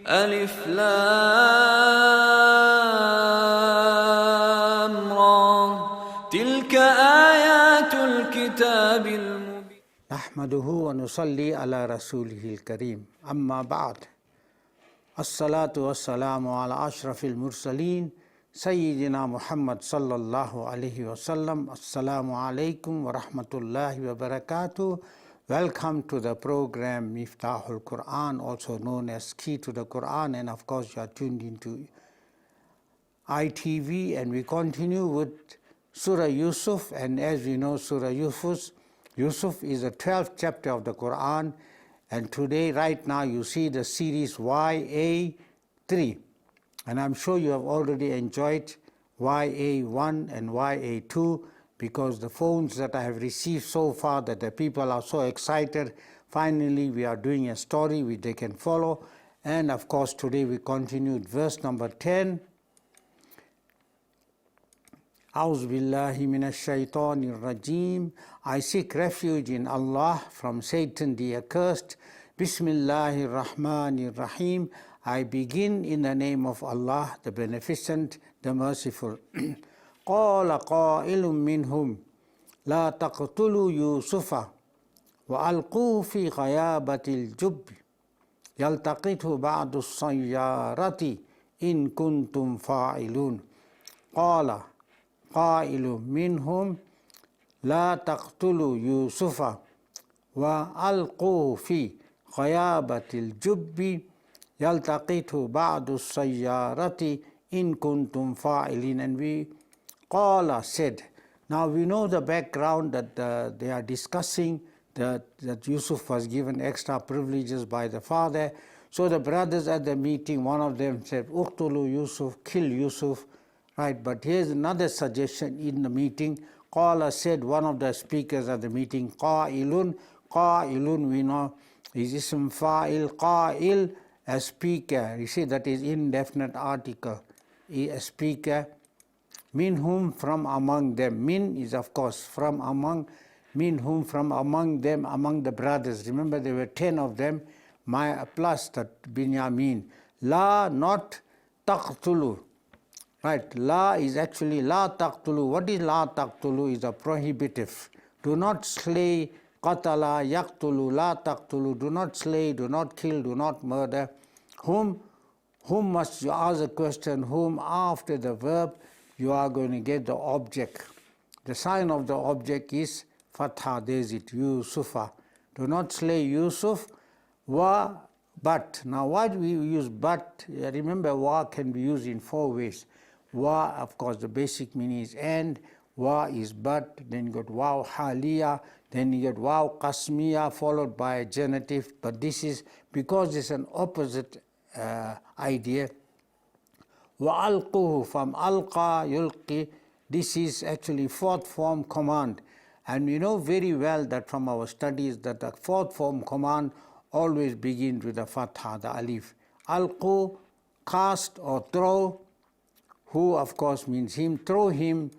ألف لام را تلك آيات الكتاب المبين. نحمده ونصلي على رسوله الكريم أما بعد. الصلاة والسلام على أشرف المرسلين سيدنا محمد صلى الله عليه وسلم. Assalamu alaikum wa rahmatullahi wa barakatuh. Welcome to the program Miftahul Quran, also known as Key to the Quran, and of course you are tuned into ITV, and we continue with Surah Yusuf. And as we know, Surah Yusuf is the 12th chapter of the Quran, and today right now you see the series YA3, and I'm sure you have already enjoyed YA1 and YA2, because the phones that I have received so far, that the people are so excited. Finally we are doing a story which they can follow. And of course today we continued verse number 10. A'udhu billahi minash shaitanir rajim. I seek refuge in Allah from Satan the accursed. Bismillahir Rahmanir Rahim. I begin in the name of Allah, the Beneficent, the Merciful. قال قائل منهم لا تقتلوا يوسف وألقوه في غيابة الجب يلتقطه بعض السيارة إن كنتم فاعلون. قال قائل منهم لا تقتلوا يوسف وألقوه في غيابة الجب يلتقطه بعض السيارة إن كنتم فاعلين. And we Qala said. Now we know the background that they are discussing that Yusuf was given extra privileges by the father. So the brothers at the meeting, one of them said, Uqtulu Yusuf, kill Yusuf. Right, but here's another suggestion in the meeting. Qala said, one of the speakers at the meeting, Qa'ilun. Qa'ilun, we know, is ism fa'il. Qa'il, a speaker. You see, that is indefinite article. A speaker. Minhum, from among them. Min is of course from among. Minhum, from among them, among the brothers. Remember there were 10 of them, plus that Binyamin. La, not taqtulu. Right, la is actually la taqtulu. What is la taqtulu? Is a prohibitive. Do not slay. Qatala yaqtulu, la taqtulu. Do not slay, do not kill, do not murder. Whom must you ask a question? Whom, after the verb, you are going to get the object. The sign of the object is fatha, there's it, Yusufa. Do not slay Yusuf. Wa, but. Now why do we use but? Remember, wa can be used in 4 ways. Wa, of course, the basic meaning is and. Wa is but. Then you got waw haliya. Then you get waw qasmiya followed by a genitive. But this is because it's an opposite idea. وَأَلْقُهُ, from alqa yulqi. This is actually 4th form command, and we know very well that from our studies that the 4th form command always begins with the fatha, the alif. Alqu, cast or throw. Who of course means him, throw him.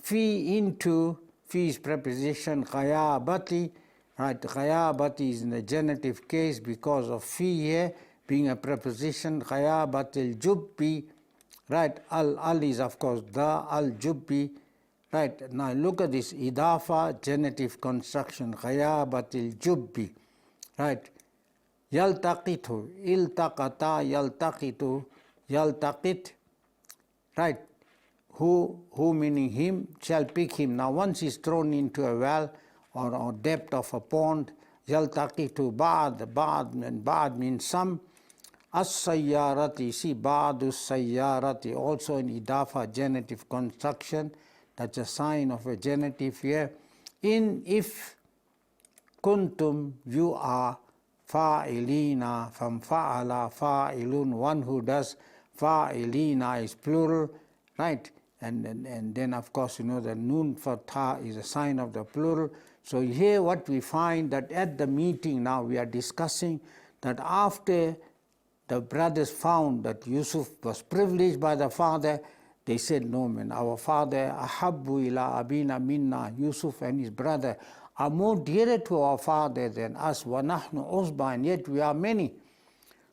Fi, into. Fi is preposition. Ghayabati, right, ghayabati is in the genitive case because of fi here being a preposition. Ghayabatil jubbi. Right, al is of course the, al-jubbi. Right, now look at this, idafa, genitive construction, ghayabatil jubbi. Right, yaltaqitu, iltaqata, yaltaqitu, yaltaqit. Right, who meaning him, shall pick him. Now once he's thrown into a well or depth of a pond, yaltaqitu ba'd, and ba'd means some. As-sayyarati, see, ba'dus sayyarati, also in idafa, genitive construction. That's a sign of a genitive here. In, if, kuntum, you are, fa'ilina, from fa'ala, fa'ilun, one who does. Fa'ilina is plural, right? And then of course you know the nun for ta is a sign of the plural. So here what we find, that at the meeting now we are discussing that after the brothers found that Yusuf was privileged by the father, they said, no man, our father, ahabbu ila abina minna, Yusuf and his brother are more dearer to our father than us, wa nahnu usba, and yet we are many.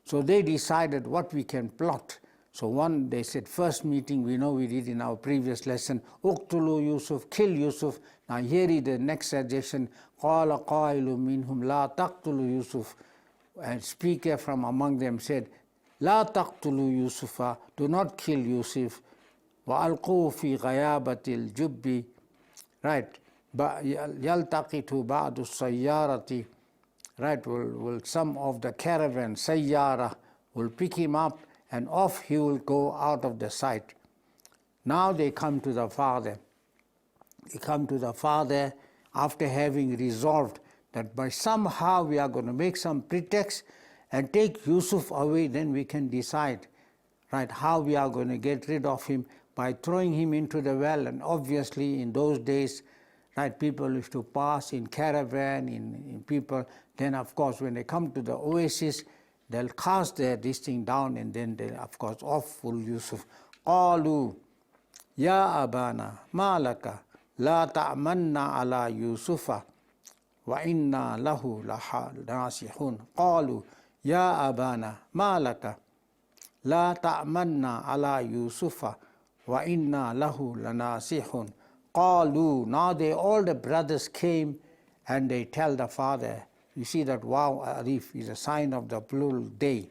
So they decided what we can plot. So they said, first meeting, we know we did in our previous lesson, Uqtulu Yusuf, kill Yusuf. Now here is the next suggestion, قَالَ قَائِلٌ مِّنْهُمْ لَا تَقْتُلُوا Yusuf. And speaker from among them said, لَا تَقْتُلُوا يُوسُفَ, do not kill Yusuf. وَأَلْقُوا فِي غَيَابَةِ الْجُبِّ, right, يَلْتَقِطُ بَعْدُ السَّيَّارَةِ, right, will some of the caravan, sayyara, will pick him up and off he will go out of the sight. Now they come to the father. They come to the father after having resolved that by somehow we are going to make some pretext and take Yusuf away, then we can decide, right, how we are going to get rid of him by throwing him into the well. And obviously in those days, right, people used to pass in caravan, in people. Then of course when they come to the oasis, they'll cast this thing down, and then they, of course, off will Yusuf. قالوا يا أبانا ما لك لا تأمنا على يوسف وإنا له لناصحون. قالوا يا أبانا ما لك لا تأمنا على يوسف وإنا له لناصحون. قالوا, now all the brothers came and they tell the father. You see that wow alif is a sign of the plural day.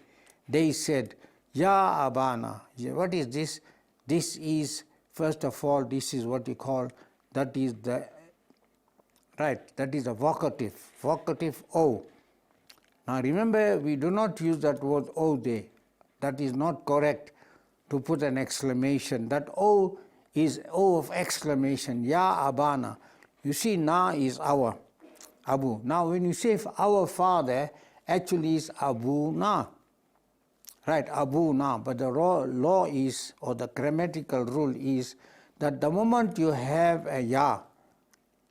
They said, Ya Abana. What is this? This is, first of all, this is what we call, that is the, right, that is a vocative O. Now remember, we do not use that word O there. That is not correct to put an exclamation. That O is O of exclamation, Ya Abana. You see, Na is our, Abu. Now when you say our father, actually is Abu Na. Right, Abu Na. But the law is, or the grammatical rule is, that the moment you have a Ya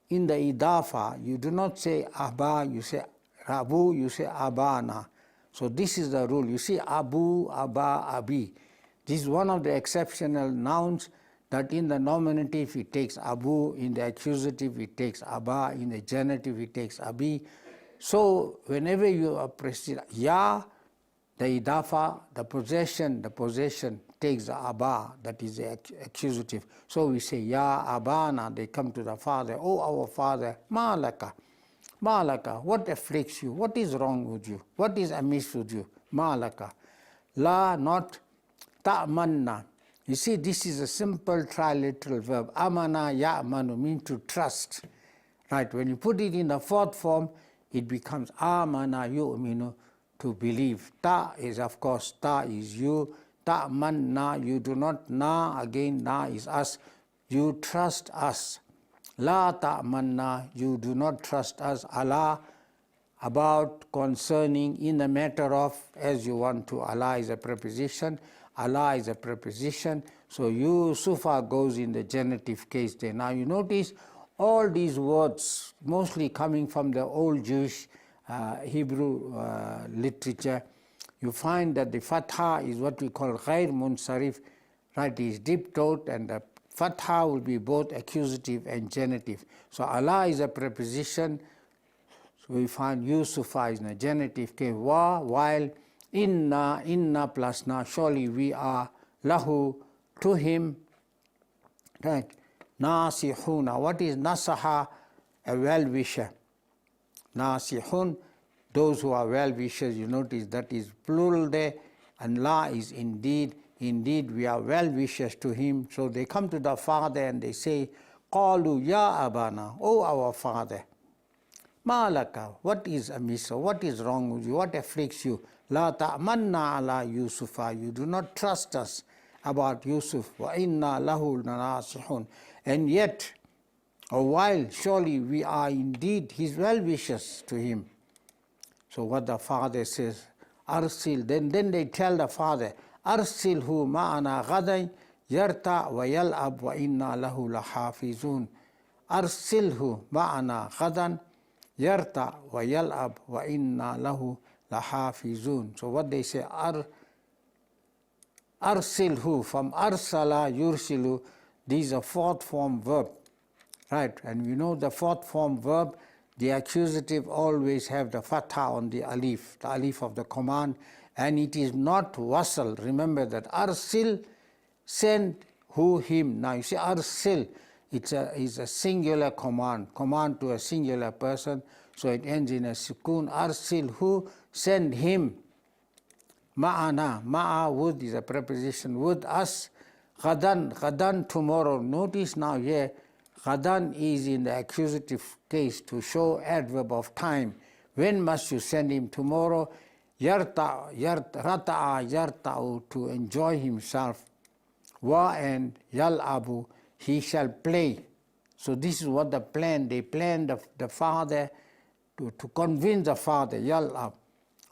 in the idafa, you do not say Abba, you say Abu, you say Abana. So this is the rule. You see Abu, Abba, Abi. This is one of the exceptional nouns that in the nominative it takes Abu, in the accusative it takes Abba, in the genitive it takes Abi. So whenever you appreciate Ya, the idafa, the possession takes the Abba, that is the accusative. So we say Ya Abana, they come to the father, oh our father, Malaka. Malaka, what afflicts you? What is wrong with you? What is amiss with you? Malaka. La, not ta'manna. You see, this is a simple triliteral verb. Amana ya'manu means to trust. Right, when you put it in the fourth form, it becomes amana yu'minu, to believe. Ta is, of course, ta is you. Ta'manna, you do not. Na, again, na is us. You trust us. La ta'manna, you do not trust us. Allah, about, concerning, in the matter of, as you want to. Allah is a preposition. Allah is a preposition. So Yusufa goes in the genitive case there. Now you notice all these words, mostly coming from the old Jewish Hebrew literature, you find that the fatha is what we call ghair munsarif, right, is deep throat, and the fatha will be both accusative and genitive. So Allah is a preposition, so we find Yusufa is in a genitive case, wa, while inna plus na, surely we are, lahu, to him, right, nasihuna. What is nasaha? A well-wisher. Nasihun, those who are well-wishers, you notice that is plural there, and la is indeed we are well-wishers to him. So they come to the father and they say, qalu ya abana, O our father, malaka, what is amiss, what is wrong with you, what afflicts you? La ta'manna ala Yusufa, you do not trust us about Yusuf. Wa inna lahu lanasihun, and yet, or while surely we are indeed his well-wishers to him. So what the father says, arsil, then they tell the father, arsilhu ma'ana ghadan yarta wa yal'ab wa inna lahu lahafizun. Arsilhu ma'ana ghadan yarta wa yal'ab wa inna lahu lahafizun. So what they say, arsilhu, from arsala yursilu, this is a fourth form verb, right? And we know the fourth form verb, the accusative always have the fatha on the alif of the command, and it is not wasal. Remember that. Arsil, send who him. Now you see arsil, is a singular command to a singular person, so it ends in a sukun. Arsil, who, send him. Ma'ana, ma'a, would is a preposition, with us. Ghadan, tomorrow. Notice now here, ghadan is in the accusative case to show adverb of time. When must you send him? Tomorrow. Rata'a, yarta'u, to enjoy himself. Wa, and yal'abu, he shall play. So this is what the plan. They planned the father to convince the father. Yal'ab.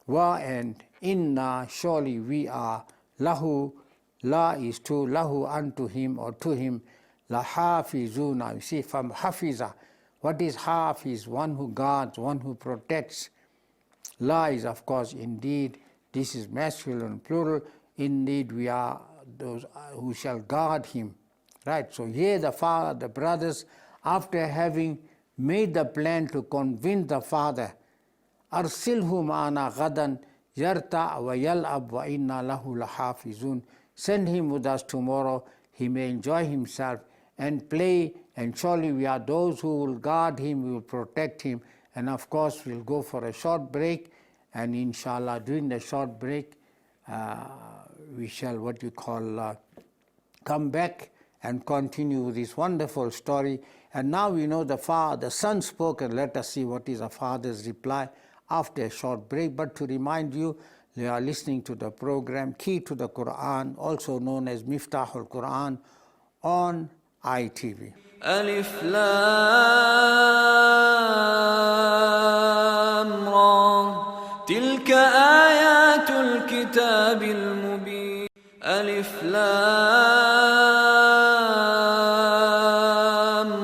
Wa, and inna, surely we are. Lahu, la is to, lahu, unto him or to him. La hafizuna. You see, from hafiza. What is hafiz? One who guards, one who protects. La is, of course, indeed. This is masculine plural. Indeed, we are those who shall guard him. Right? So here the father, the brothers, after having made the plan to convince the father, arsilhu ma'ana ghadan yarta wa yal'ab wa inna lahu lahafizun. Send him with us tomorrow, he may enjoy himself and play, and surely we are those who will guard him, we will protect him. And of course we'll go for a short break, and inshallah during the short break we shall come back and continue this wonderful story. And now we know the son spoke, and let us see what is the father's reply after a short break. But to remind you, you are listening to the program Key to the Quran, also known as Miftahul Quran, on ITV. ألف لام را تلك آيات الكتاب المبين ألف لام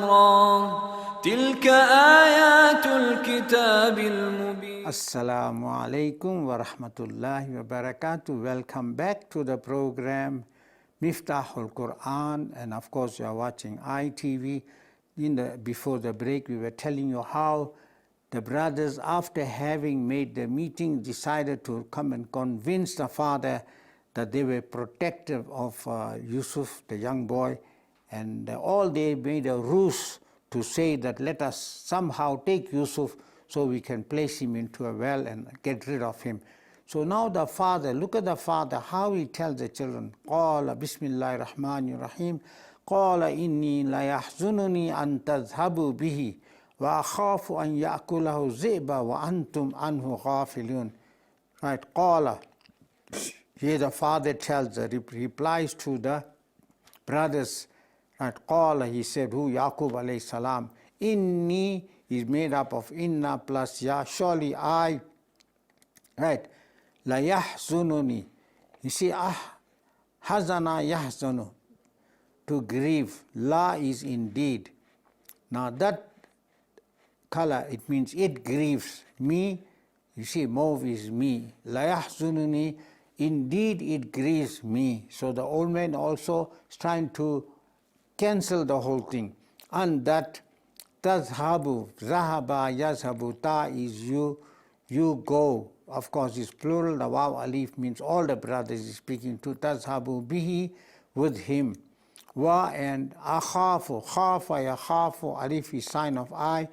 را تلك آيات الكتاب المبين. Assalamu alaikum wa rahmatullahi wa barakatuh. Welcome back to the program Miftahul Quran, and of course you are watching ITV. Before the break we were telling you how the brothers, after having made the meeting, decided to come and convince the father that they were protective of Yusuf, the young boy, and all they made a ruse to say that let us somehow take Yusuf so we can place him into a well and get rid of him. So now the father, look at the father, how he tells the children. Qala bismillahir rahmanir rahim. Qala inni la yahzununi an tadhhabu bihi wa akhafu an ya'kulahu zi'ba wa antum anhu ghafilun. Right, qala. Here the father tells, replies to the brothers. Right, qala, he said, who? Yaqub alayhi salam. Inni is made up of inna plus ya, surely I. Right. La yahzununi. You see, hazana yahzunu, to grieve. La is indeed. Now that color, it means it grieves me. You see, mauve is me. La yahzununi, indeed it grieves me. So the old man also is trying to cancel the whole thing. And that tazhabu, zahaba yazhabu, ta is you go. Of course, it's plural. The waw alif means all the brothers is speaking to. Tazhabu bihi, with him. Wa, and akhafu, khafa yakhafu, alif is sign of I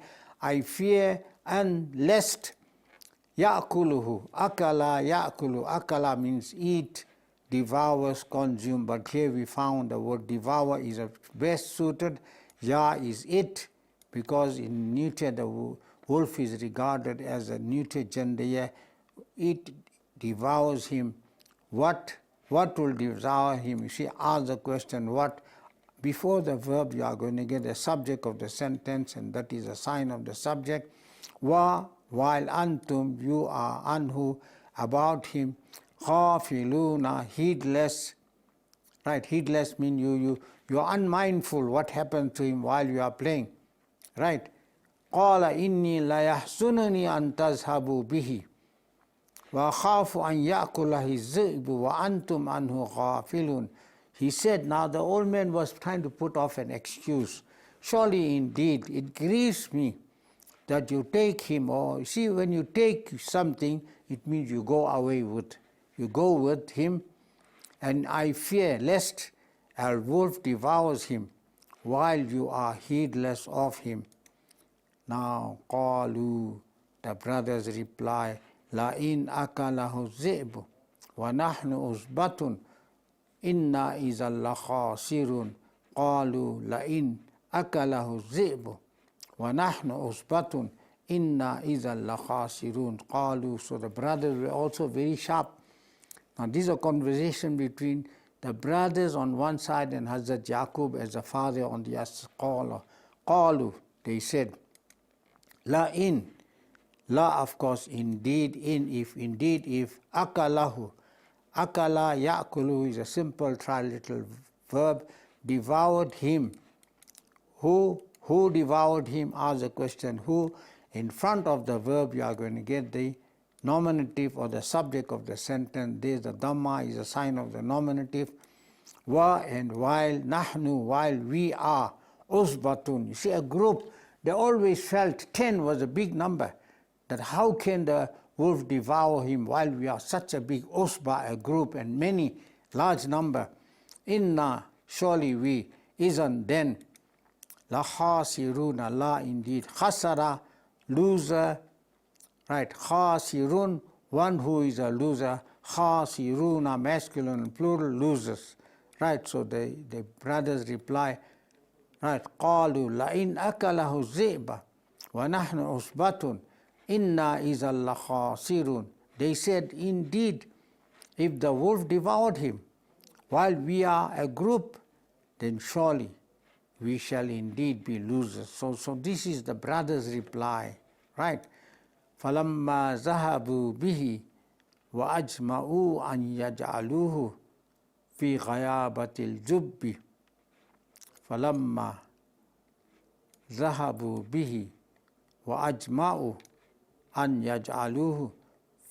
fear, and lest ya'kuluhu, akala ya'kulu, akala means eat, devours, consume, but here we found the word devour is best suited. Ya is it, because in neuter the wolf is regarded as a neuter gender here. It devours him. What will devour him? You see, ask the question what. Before the verb you are going to get the subject of the sentence, and that is a sign of the subject. Wa, while antum, you are, anhu, about him, ghafiluna, heedless. Right, heedless means you are unmindful what happened to him while you are playing. Right. Qala inni la yahsununi an tazhabu bihi wa akhafu an ya'kulahi zi'bu wa antum anhu ghafilun. He said, now the old man was trying to put off an excuse. Surely indeed it grieves me that you take him, or see, when you take something, it means you go away with. you go with him, and I fear lest a wolf devours him while you are heedless of him. Now, qalu, the brothers reply, la in akalahu zi'bu wa nahnu usbatun inna izal la khasirun. Qalu la in akalahu zi'bu wa nahnu usbatun inna izal la khasirun. Qalu, so the brothers were also very sharp. Now this is a conversation between the brothers on one side and Hazrat Yaqub as the father on the other. Qalu, they said, la in, la of course, indeed, if, akalahu, akala ya'kulu is a simple triliteral verb, devoured him. Who devoured him? Ask the question, who? In front of the verb you are going to get the nominative or the subject of the sentence. There's the dhamma is a sign of the nominative. Wa, and while, nahnu, while we are, usbatun. You see, a group, they always felt 10 was a big number, that how can the wolf devour him while we are such a big usba, a group, and many, large number. Inna, surely we, isn't then, la khasiruna, la indeed, khasara, loser, right, khasirun, one who is a loser, khasiruna, masculine plural, losers. Right, so the brothers reply, right, qalu la in akalahu zi'ba wa nahnu usbatun inna izal la khasirun. They said, indeed, if the wolf devoured him while we are a group, then surely we shall indeed be losers. So this is the brothers' reply, right? فَلَمَّا ذَهَبُوا بِهِ وَأَجْمَعُوا أَنْ يَجْعَلُوهُ فِي غَيَابَةِ الْجُبِّ فَلَمَّا ذَهَبُوا بِهِ وَأَجْمَعُوا أَنْ يَجْعَلُوهُ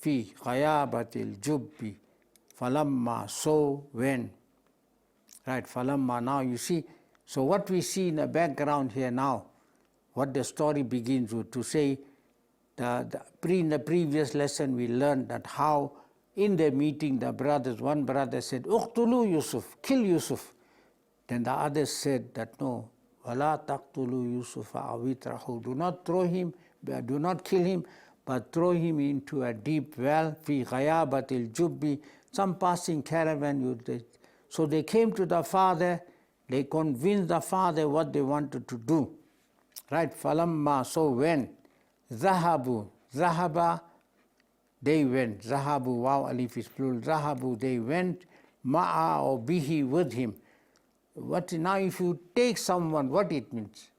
فِي غَيَابَةِ الْجُبِّ فَلَمَّا, so when. Right, falamma, now you see, so what we see in the background here now, what the story begins with, to say, in the previous lesson we learned that how in the meeting the brothers, one brother said, uqtulu Yusuf, kill Yusuf. Then the others said that no, wala taqtulu Yusufa awitrahu, do not throw him, do not kill him, but throw him into a deep well, fi ghayabatil jubbi, some passing caravan. So they came to the father, they convinced the father what they wanted to do. Right, falamma, so when, zahabu, zahaba, they went, zahabu, wow, alif is plural, zahabu, they went, ma'a or bihi, with him. What now if you take someone, what it means?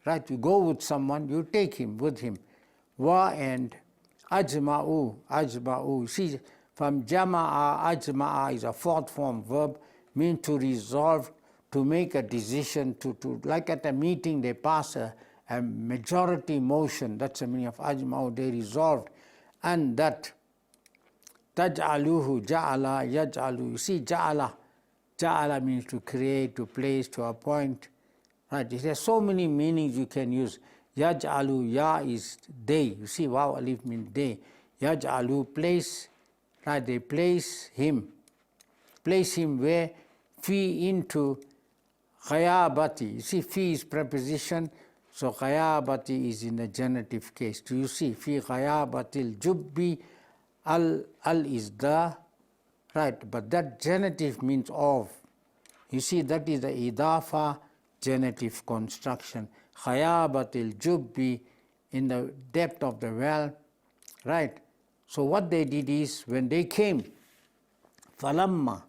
Right, you go with someone, you take him, with him. Wa and ajma'u, see, from jama'a, ajma'a is a fourth form verb, means to resolve, to make a decision, to like at a meeting they pass a majority motion, that's the meaning of ajma'u, they resolved. And that taj'aluhu, ja'ala, yaj'alu, you see ja'ala means to create, to place, to appoint. Right, it has so many meanings you can use. Yaj'alu, ya is they, you see wow alif means they. Yaj'alu, place, right, they place him where? Fi, into ghayabati, you see fi is preposition, so ghayabati is in the genitive case. Do you see? Fi ghayabatil jubbi, al is the, right, but that genitive means of. You see, that is the idafa genitive construction. Ghayabatil jubbi, in the depth of the well, right. So what they did is, when they came, falamma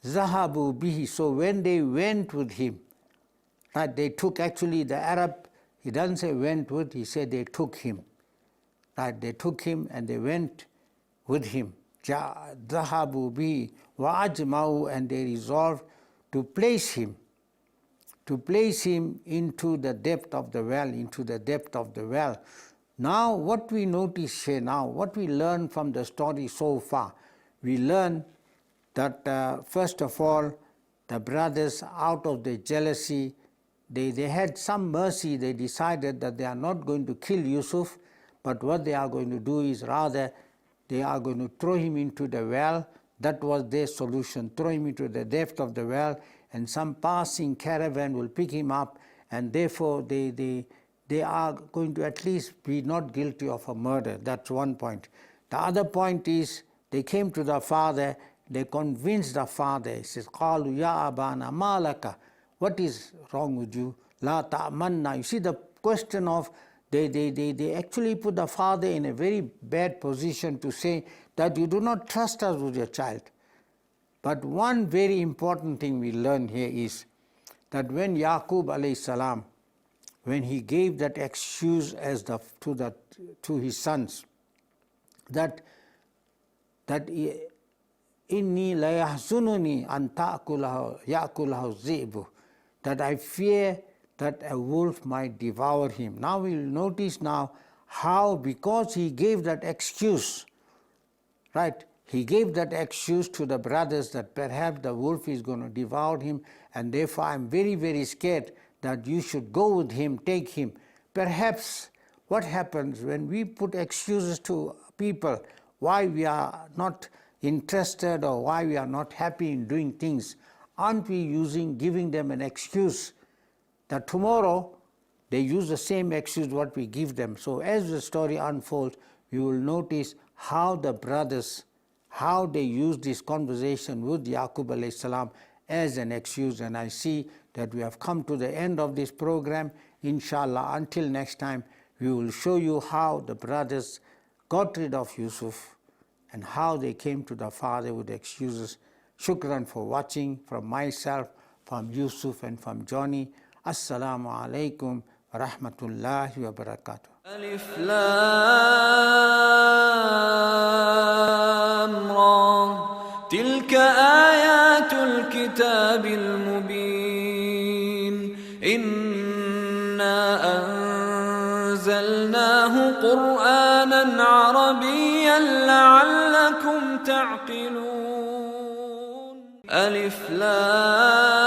zahabu bihi, so when they went with him, right, they took, actually the Arab, he doesn't say went with, he said they took him. Right, they took him and they went with him. Zahabu bihi wa ajma'u, and they resolved to place him into the depth of the well, Now what we notice here now, what we learn from the story so far, we learn that first of all, the brothers, out of the jealousy, they had some mercy. They decided that they are not going to kill Yusuf, but what they are going to do is rather they are going to throw him into the well. That was their solution, throw him into the depth of the well, and some passing caravan will pick him up, and therefore they are going to at least be not guilty of a murder. That's one point. The other point is, they came to the father, they convinced the father. He says, قَالُوا يَا أَبَانَا مَا لَكَ, what is wrong with you? لَا تَأْمَنَّا. You see the question of, they actually put the father in a very bad position to say that you do not trust us with your child. But one very important thing we learn here is that when Yaqub alayhi salam, when he gave that excuse as to his sons, that inni la yahzununi an ya'kulahu dhi'bu, that I fear that a wolf might devour him. Now we will notice now how, because he gave that excuse, right? He gave that excuse to the brothers that perhaps the wolf is going to devour him, and therefore I am very, very scared that you should go with him, take him. Perhaps what happens when we put excuses to people why we are not interested or why we are not happy in doing things, aren't we giving them an excuse that tomorrow they use the same excuse what we give them? So as the story unfolds, you will notice how the brothers, how they use this conversation with Yaqub alayhi salam as an excuse. And I see that we have come to the end of this program. Inshallah, until next time, we will show you how the brothers got rid of Yusuf and how they came to the father with excuses. Shukran for watching. From myself, from Yusuf, and from Johnny, Assalamu alaikum wa rahmatullahi wa barakatuh. ألف لام را تلك آيات الكتاب المبين إنا أنزلناه قرآنا عربيا لعلكم تعقلون. ألف لام